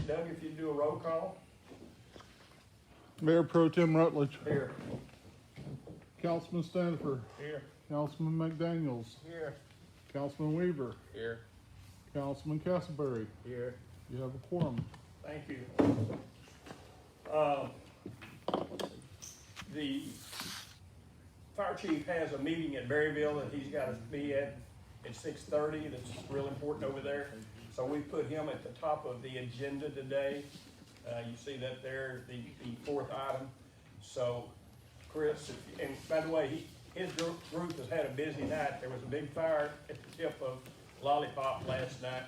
Doug, if you do a roll call. Mayor Pro Tem Rutledge, Here. Councilman Stanford, Here. Councilman McDaniels, Here. Councilman Weaver, Here. Councilman Castleberry. Here. You have a quorum. Thank you. The fire chief has a meeting at Berryville that he's got to be at 6:30. That's real important over there. So we put him at the top of the agenda today. You see that there, the fourth item. So, Chris, and by the way, his group has had a busy night. There was a big fire at the tip of Lollipop last night.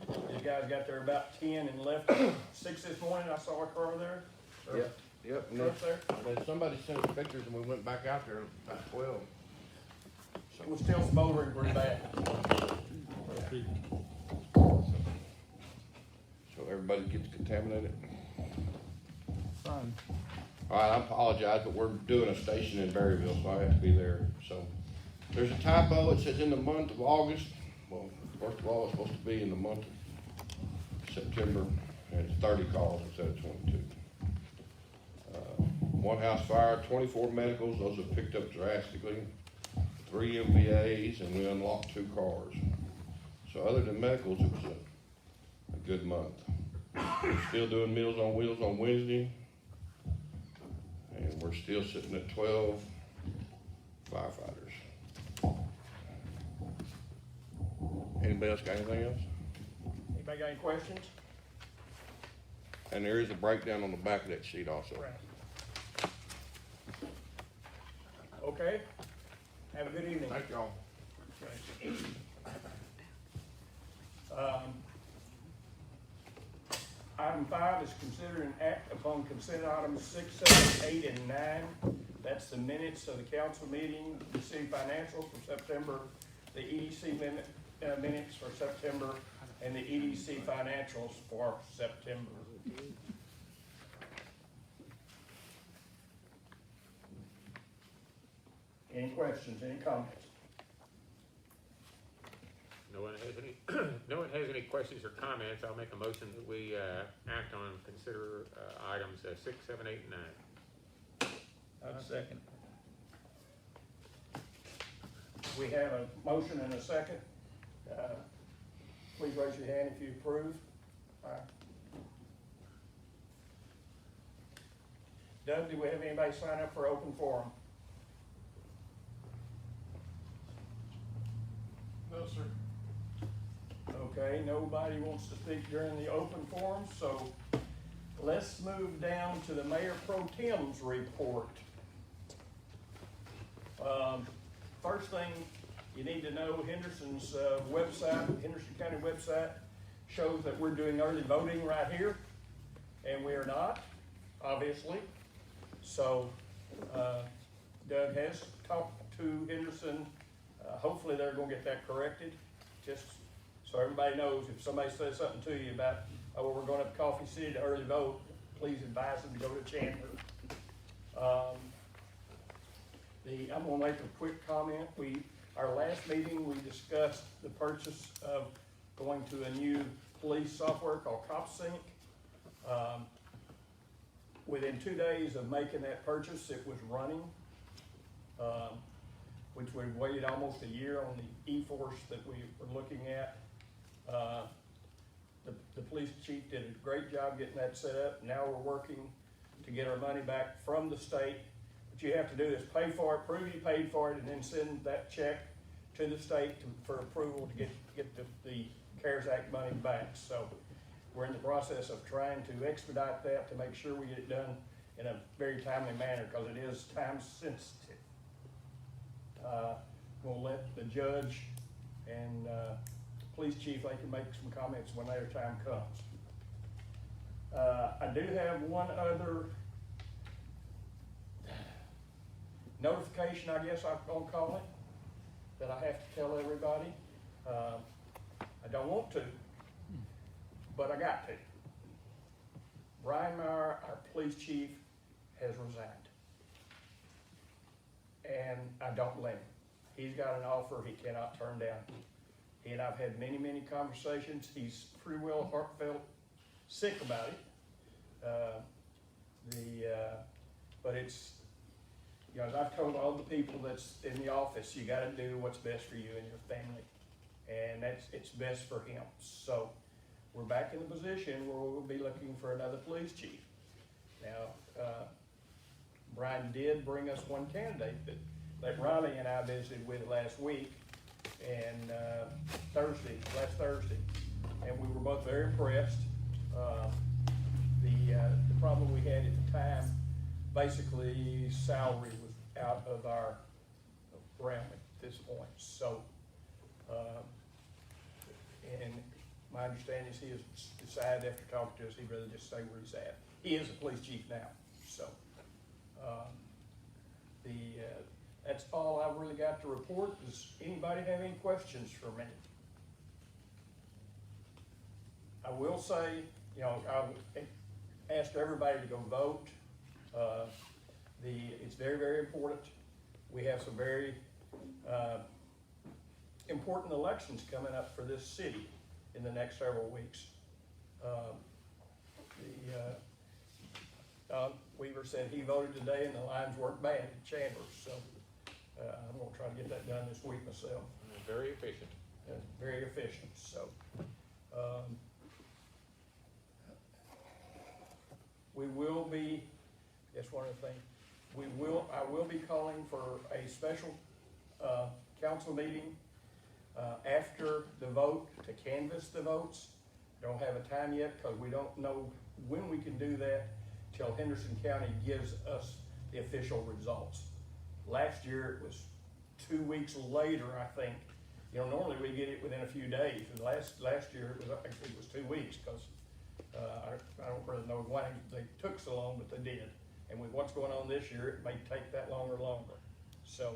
The guys got there about 10 and left 6 this morning. I saw a car there. Yep. And Truck there. then somebody sent us pictures and we went back out there about 12. So it was still smoldering pretty bad. So everybody gets contaminated. Fine. All right, I apologize, but we're doing a station in Berryville, so I have to be there. So there's a typo. It says in the month of August. Well, first of all, it's supposed to be in the month of September, and it's 30 calls instead of 22. One house fire, 24 medicals. Those have picked up drastically. 3 MVAs, and we unlocked 2 cars. So other than medicals, it was a good month. We're still doing Meals on Wheels on Wednesday, and we're still sitting at 12 firefighters. Anybody else got anything else? Anybody got any questions? And there is a breakdown on the back of that sheet also. Right. Okay. Have a good evening. Thank y'all. Item 5 is consider an act upon consent items 6, 7, 8, and 9. That's the minutes of the council meeting, the city financials for September, the EDC minutes for September, and the EDC financials for September. Any questions, any comments? No one has any, no one has any questions or comments. I'll make a motion that we act on, consider items 6, 7, 8, and 9. I'd second. We have a motion and a second. Please raise your hand if you approve. All right. Doug, do we have anybody sign up for open forum? No, sir. Okay, nobody wants to speak during the open forum, so let's move down to the Mayor Pro Tem's report. First thing you need to know, Henderson's website, Henderson County website, shows that we're doing early voting right here, and we are not, obviously. So Doug has talked to Henderson. Hopefully they're gonna get that corrected, just so everybody knows. If somebody says something to you about, oh, well, we're going up to Coffee City to early vote, please advise them to go to Chandler. I'm gonna make a quick comment. Our last meeting, we discussed the purchase of going to a new police software called CopSync. Within 2 days of making that purchase, it was running, which we've waited almost a year on the e-force that we were looking at. The police chief did a great job getting that set up. Now we're working to get our money back from the state. What you have to do is pay for it, prove you paid for it, and then send that check to the state for approval to get the CARES Act money back. So we're in the process of trying to expedite that to make sure we get it done in a very timely manner, because it is time sensitive. We'll let the judge and police chief, they can make some comments when their time comes. I do have one other notification, I guess I'm gonna call it, that I have to tell everybody. I don't want to, but I got to. Brian Meyer, our police chief, has resigned. And I don't blame him. He's got an offer he cannot turn down. He and I've had many, many conversations. He's pretty well heartfelt sick about it. But it's, you know, as I've told all the people that's in the office, you gotta do what's best for you and your family. And it's best for him. So we're back in the position where we'll be looking for another police chief. Now, Brian did bring us one candidate that Riley and I visited with last week and, last Thursday. And we were both very impressed. The problem we had at the time, basically salary was out of our realm at this point. So, and my understanding is he has decided after talking to us, he'd rather just stay where he's at. He is a police chief now, so, that's all I've really got to report. Does anybody have any questions for me? I will say, you know, I'll ask everybody to go vote. It's very, very important. We have some very, important elections coming up for this city in the next several weeks. Weaver said he voted today and the lines weren't bad in Chambers, so I'm gonna try to get that done this week myself. Very efficient. Very efficient, so. We will be, that's one of the things, I will be calling for a special, council meeting, after the vote to canvass the votes. Don't have a time yet, cause we don't know when we can do that till Henderson County gives us the official results. Last year it was 2 weeks later, I think. You know, normally we get it within a few days, and last year I think it was 2 weeks, cause I don't really know why they took so long, but they did. And with what's going on this year, it may take that longer. So,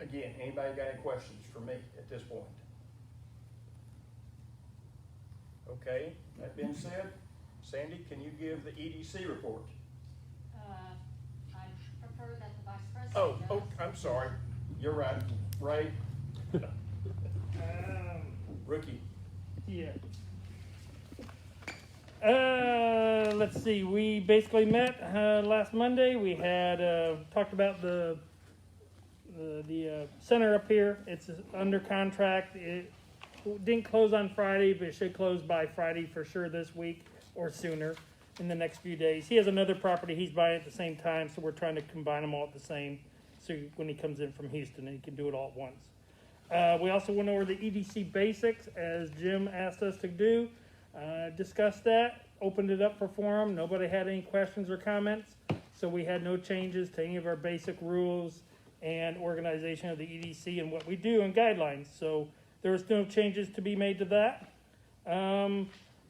again, anybody got any questions for me at this point? Okay, that being said, Sandy, can you give the EDC report? I prefer that the vice president Oh, does. I'm sorry. You're right. Ray? Rookie. Yeah. Let's see. We basically met last Monday. We had talked about the center up here. It's under contract. It didn't close on Friday, but it should close by Friday for sure this week or sooner in the next few days. He has another property he's buying at the same time, so we're trying to combine them all at the same. So when he comes in from Houston, he can do it all at once. We also went over the EDC basics as Jim asked us to do. Discussed that, opened it up for forum. Nobody had any questions or comments, so we had no changes to any of our basic rules and organization of the EDC and what we do and guidelines. So there was no changes to be made to that.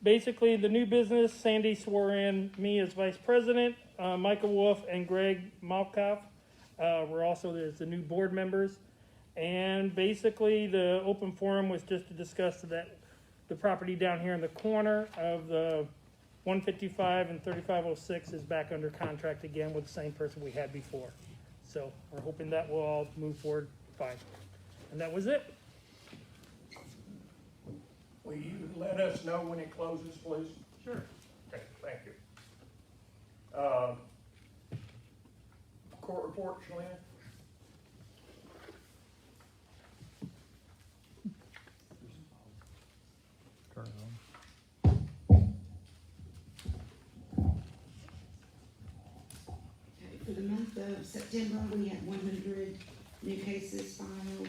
Basically, the new business, Sandy swore in me as vice president. Michael Wolf and Greg Malkoff were also the new board members. And basically, the open forum was just to discuss that the property down here in the corner of the 155 and 3506 is back under contract again with the same person we had before. So we're hoping that will all move forward fine. And that was it. Will you let us know when it closes, please? Sure. Okay, thank you. Court report, Shalina? Turn it on. Okay, for the month of September, we had 100 new cases filed.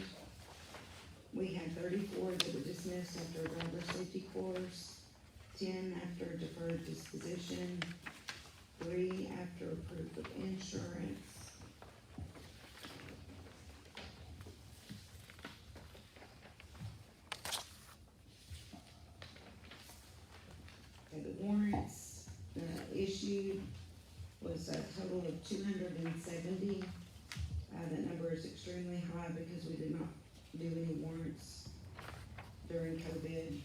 We had 34 that were dismissed after a driver safety course, 10 after deferred disposition, 3 after proof of insurance. Okay, the warrants issued was a total of 270. That number is extremely high because we did not do any warrants during COVID.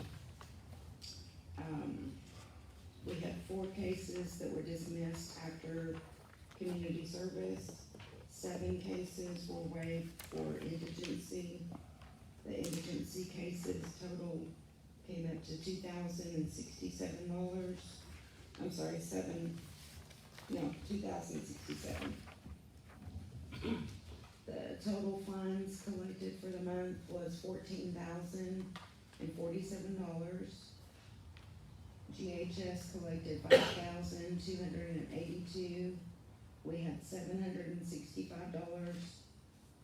We had 4 cases that were dismissed after community service. 7 cases were waived for indigency. The indigency cases total came up to $2,067. I'm sorry, $2,067. The total funds collected for the month was $14,047. GHS collected 5,282. We had $765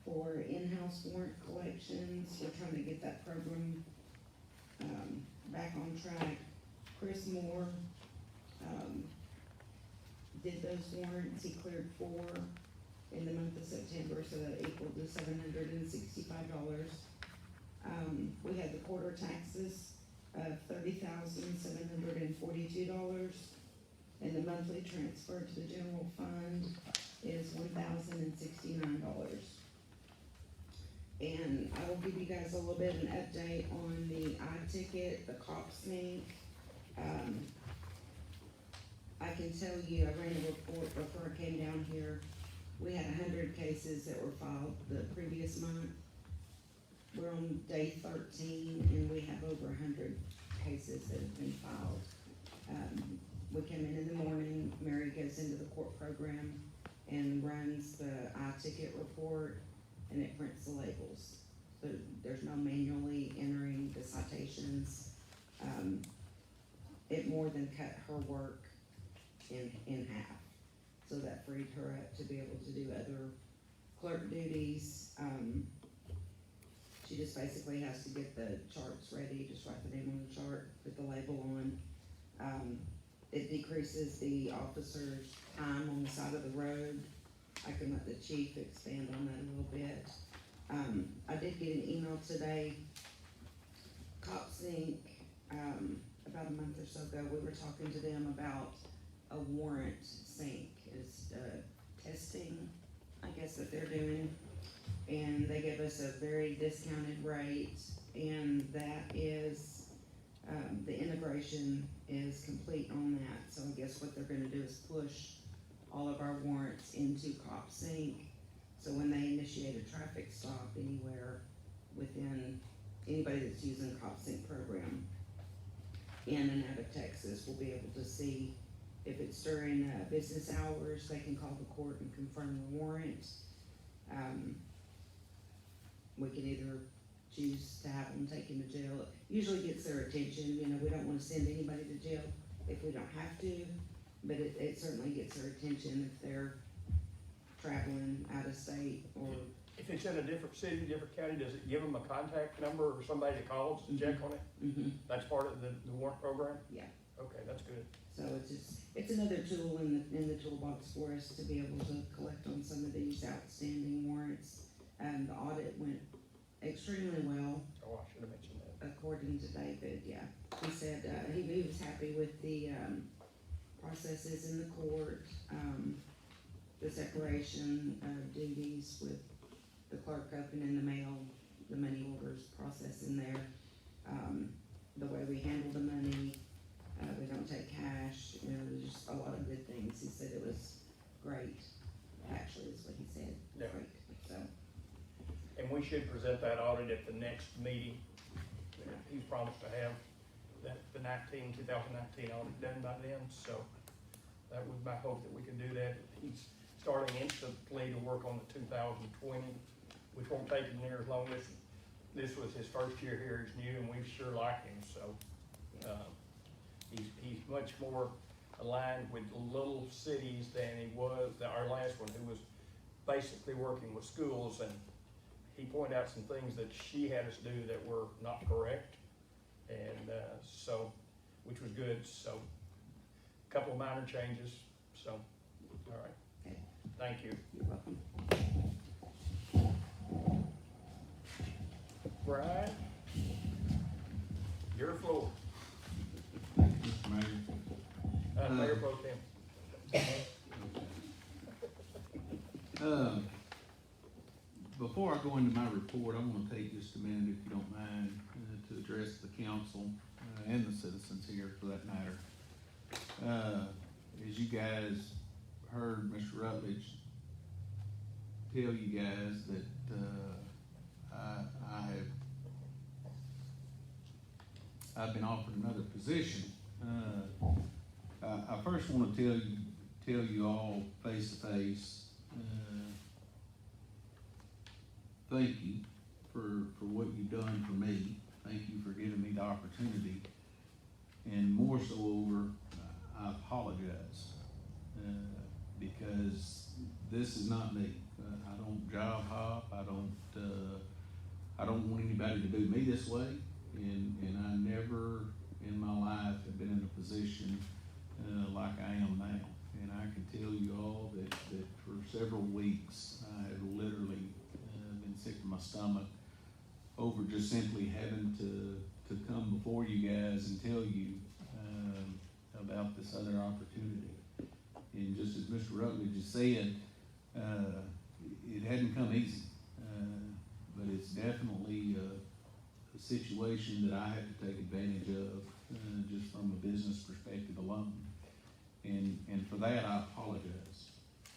for in-house warrant collections. We're trying to get that program, back on track. Chris Moore, did those warrants. He cleared 4 in the month of September, so that equaled to $765. We had the quarter taxes of $30,742, and the monthly transfer to the general fund is $1,069. And I will give you guys a little bit of an update on the I-ticket, the CopSync. I can tell you, I ran a report before I came down here. We had 100 cases that were filed the previous month. We're on day 13, and we have over 100 cases that have been filed. We come in the morning, Mary goes into the court program and runs the I-ticket report, and it prints the labels. So there's no manually entering the citations. It more than cut her work in half. So that freed her up to be able to do other clerk duties. She just basically has to get the charts ready, just write the name on the chart, put the label on. It decreases the officer's time on the side of the road. I can let the chief expand on that a little bit. I did get an email today, CopSync, about a month or so ago, we were talking to them about a warrant sync. It's testing, I guess, that they're doing. And they gave us a very discounted rate, and that is, the integration is complete on that. So I guess what they're gonna do is push all of our warrants into CopSync. So when they initiate a traffic stop anywhere within, anybody that's using the CopSync program in and out of Texas will be able to see if it's during business hours, they can call the court and confirm the warrant. We can either choose to have them taken to jail. It usually gets their attention, we don't wanna send anybody to jail if we don't have to, but it certainly gets their attention if they're traveling out of state or. If it's in a different city, different county, does it give them a contact number or somebody to call to check on it? Mm-hmm. That's part of the warrant program? Yeah. Okay, that's good. So it's another tool in the toolbox for us to be able to collect on some of these outstanding warrants. The audit went extremely well, Oh, I should have mentioned that. according to David, yeah. He said, he was happy with the, processes in the court, the separation of duties with the clerk opening the mail, the money orders process in there, the way we handle the money, we don't take cash, there's just a lot of good things. He said it was great, actually, is what he said, Yeah. great, so. And we should present that audit at the next meeting. He promised to have the 2019 audit done by then, so that was my hope that we could do that. He's starting instantly to work on the 2020, which won't take him near as long. This was his first year here as new, and we sure like him, so, he's much more aligned with little cities than he was, our last one, who was basically working with schools, and he pointed out some things that she had us do that were not correct, and, so, which was good, so, a couple of minor changes, so, all right. Okay. Thank you. You're welcome. Brian, your floor. Thank you, Mr. Mayor. Mayor Pro Tem. Before I go into my report, I wanna take just a minute, if you don't mind, to address the council, and the citizens here for that matter. As you guys heard Mr. Rutledge tell you guys that, I have I've been offered another position. I first wanna tell you all face to face, thank you for what you've done for me. Thank you for giving me the opportunity. And more so over, I apologize, because this is not me. I don't job hop, I don't want anybody to do me this way, and I never in my life have been in a position, like I am now. And I can tell you all that for several weeks, I have literally, been sick to my stomach over just simply having to come before you guys and tell you, about this other opportunity. And just as Mr. Rutledge has said, it hadn't come easy, but it's definitely a situation that I have to take advantage of, just from a business perspective alone. And for that, I apologize,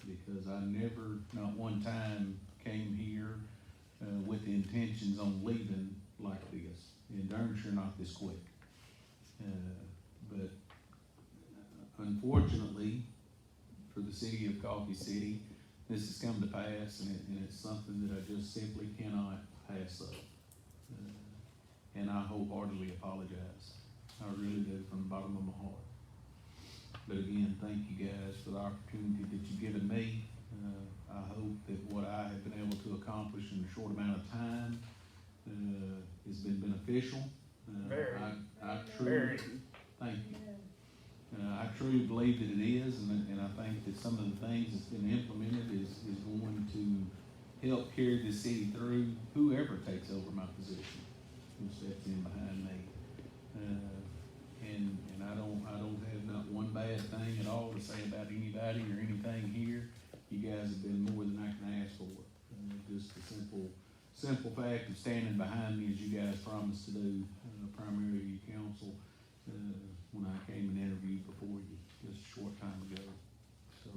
because I never, not one time, came here with the intentions on leaving like this, and darn sure not this quick. But unfortunately, for the city of Coffee City, this has come to pass, and it's something that I just simply cannot pass up. And I wholeheartedly apologize. I really do, from the bottom of my heart. But again, thank you guys for the opportunity that you've given me. I hope that what I have been able to accomplish in a short amount of time has been beneficial. Very. I truly, thank you. I truly believe that it is, and I think that some of the things that's been implemented is going to help carry the city through whoever takes over my position, who steps in behind me. And I don't have not one bad thing at all to say about anybody or anything here. You guys have been more than I can ask for. Just the simple fact of standing behind me as you guys promised to do, primarily you council, when I came and interviewed before you just a short time ago. So,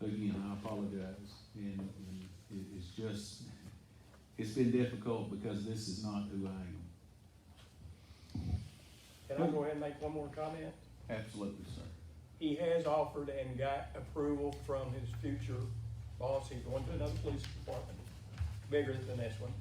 again, I apologize, and it's been difficult because this is not who I am. Can I go ahead and make one more comment? Absolutely, sir. He has offered and got approval from his future boss. He's going to another police department, bigger than this one.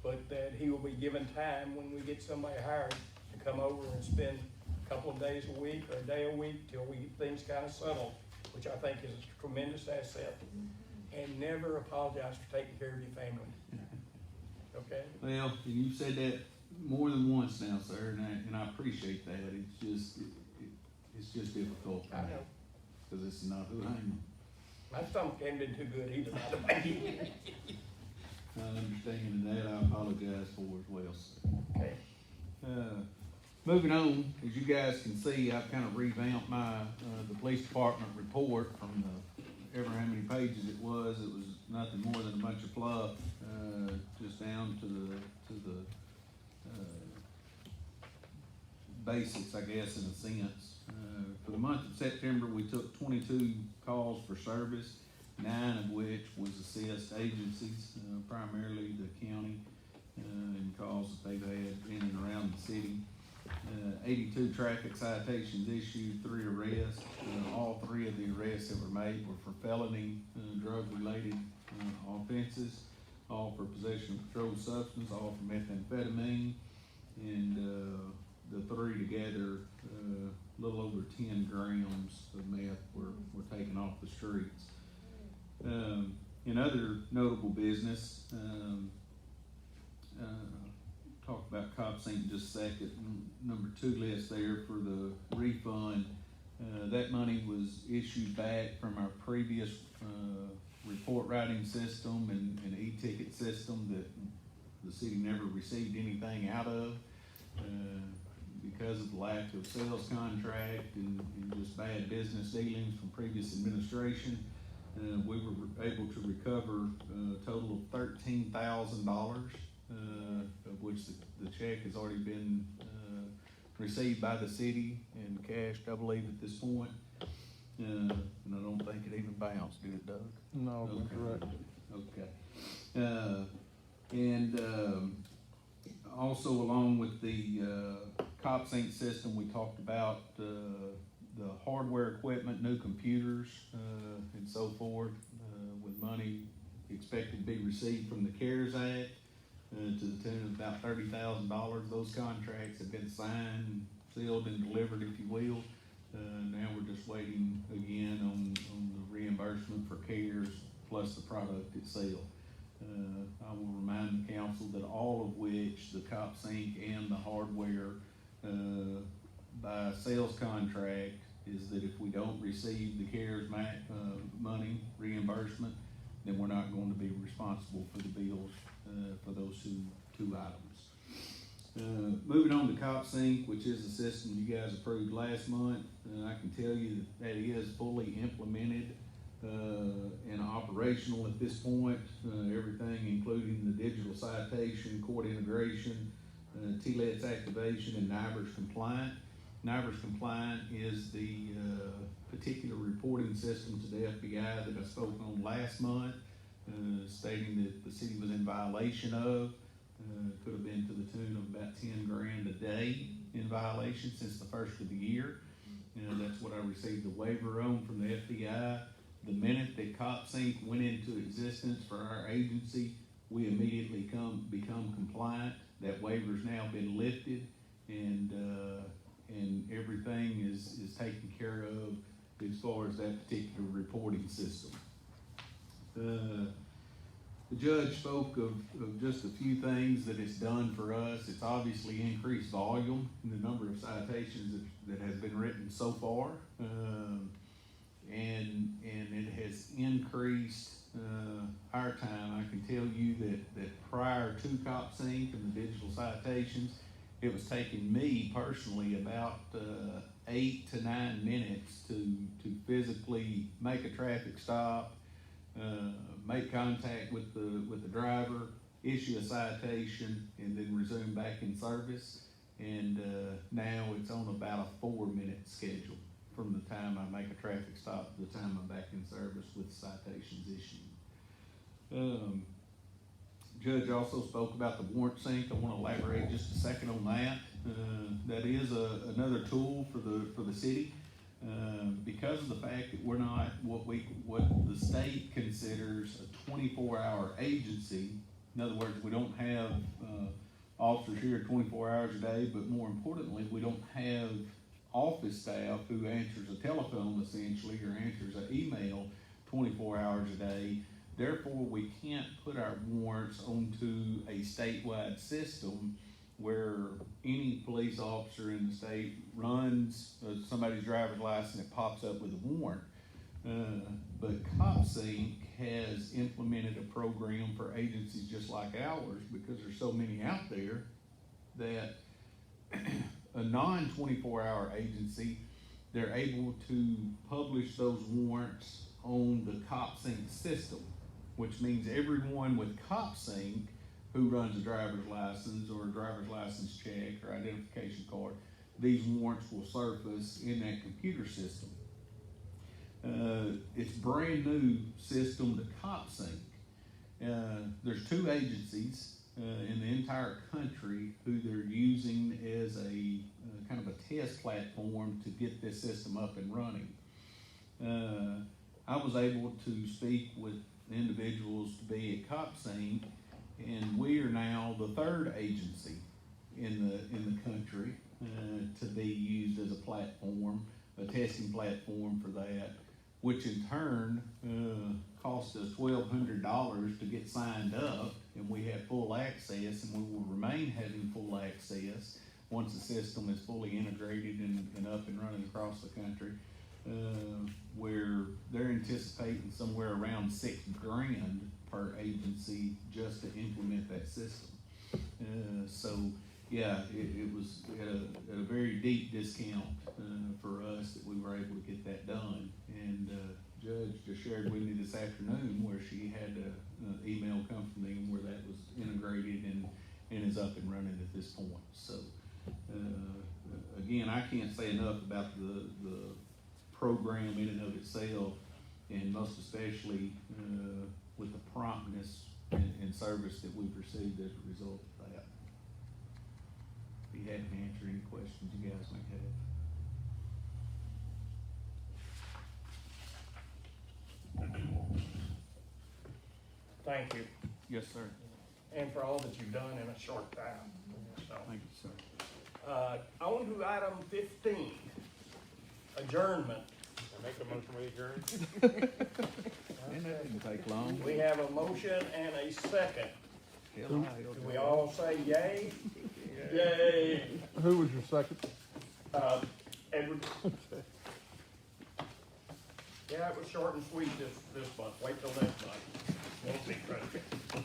But that he will be given time when we get somebody hired to come over and spend a couple of days a week or a day a week till things kind of settle, which I think is a tremendous asset. And never apologize for taking care of your family. Okay? Well, and you've said that more than once now, sir, and I appreciate that. It's just difficult for I me, know. because this is not who I am. My stomach hasn't been too good either, by the way. I understand that. I apologize for as well, sir. Okay. Moving on, as you guys can see, I've kind of revamped my, the police department report from ever how many pages it was. It was nothing more than a bunch of fluff, just down to the basics, I guess, in a sense. For the month of September, we took 22 calls for service, 9 of which was assist agencies, primarily the county, and calls that they've had in and around the city. 82 traffic citations issued, 3 arrests. All 3 of the arrests that were made were for felony, drug-related offenses, all for possession of controlled substance, all for methamphetamine, and the 3 together, a little over 10 grams of meth were taken off the streets. In other notable business, talk about Cobb St. just a second. Number 2 list there for the refund. That money was issued back from our previous report writing system and e-ticket system that the city never received anything out of. Because of the lack of sales contract and just bad business dealings from previous administration, we were able to recover a total of $13,000, of which the check has already been received by the city and cashed, I believe, at this point. And I don't think it even bounced, did it, Doug? No, Okay. correct. Okay. And also along with the CopSync system, we talked about, the hardware equipment, new computers, and so forth, with money expected to be received from the CARES Act, to the tune of about $30,000. Those contracts have been signed, sealed, and delivered, if you will. Now we're just waiting again on the reimbursement for CARES plus the product itself. I will remind the council that all of which, the CopSync and the hardware, by sales contract, is that if we don't receive the CARES money reimbursement, then we're not going to be responsible for the bills, for those two items. Moving on to CopSync, which is the system you guys approved last month, I can tell you that is fully implemented and operational at this point. Everything, including the digital citation, court integration, TLETS activation, and NIBRS compliant. NIBRS compliant is the particular reporting system to the FBI that I spoke on last month, stating that the city was in violation of. Could have been to the tune of about 10 grand a day in violation since the first of the year. That's what I received the waiver on from the FBI. The minute that CopSync went into existence for our agency, we immediately become compliant. That waiver's now been lifted, and everything is taken care of as far as that particular reporting system. The judge spoke of just a few things that it's done for us. It's obviously increased volume in the number of citations that has been written so far. And it has increased our time. I can tell you that prior to CopSync and the digital citations, it was taking me personally about 8 to 9 minutes to physically make a traffic stop, make contact with the driver, issue a citation, and then resume back in service. And now it's on about a 4-minute schedule from the time I make a traffic stop to the time I'm back in service with citations issued. Judge also spoke about the warrant sync. I want to elaborate just a second on that. That is another tool for the city. Because of the fact that we're not what the state considers a 24-hour agency. In other words, we don't have officers here 24 hours a day, but more importantly, we don't have office staff who answers a telephone essentially or answers an email 24 hours a day. Therefore, we can't put our warrants onto a statewide system where any police officer in the state runs somebody's driver's license and it pops up with a warrant. But CopSync has implemented a program for agencies just like ours, because there's so many out there, that a non-24-hour agency, they're able to publish those warrants on the CopSync system, which means everyone with CopSync who runs a driver's license or a driver's license check or identification card, these warrants will surface in that computer system. It's brand new system to CopSync. There's 2 agencies in the entire country who they're using as a kind of a test platform to get this system up and running. I was able to speak with individuals to be at CopSync, and we are now the 3rd agency in the country to be used as a platform, a testing platform for that, which in turn cost us $1,200 to get signed up, and we have full access, and we will remain having full access once the system is fully integrated and up and running across the country, where they're anticipating somewhere around $6 grand per agency just to implement that system. So yeah, it was at a very deep discount for us that we were able to get that done. And Judge just shared with me this afternoon where she had an email come from them where that was integrated and is up and running at this point. So again, I can't say enough about the program in and of itself, and most especially with the promptness and service that we've received as a result of that. be happy to answer any questions you guys may have. Thank you, Yes, sir. and for all that you've done in a short time, so. Thank you, sir. On to item 15, adjournment. I make a motion we adjourn? And that didn't take long. We have a motion and a second. Hell, Do we all say yay? Yay. Who was your second? Edward? Yeah, it was short and sweet this month. Wait till next month. Won't be crunchy.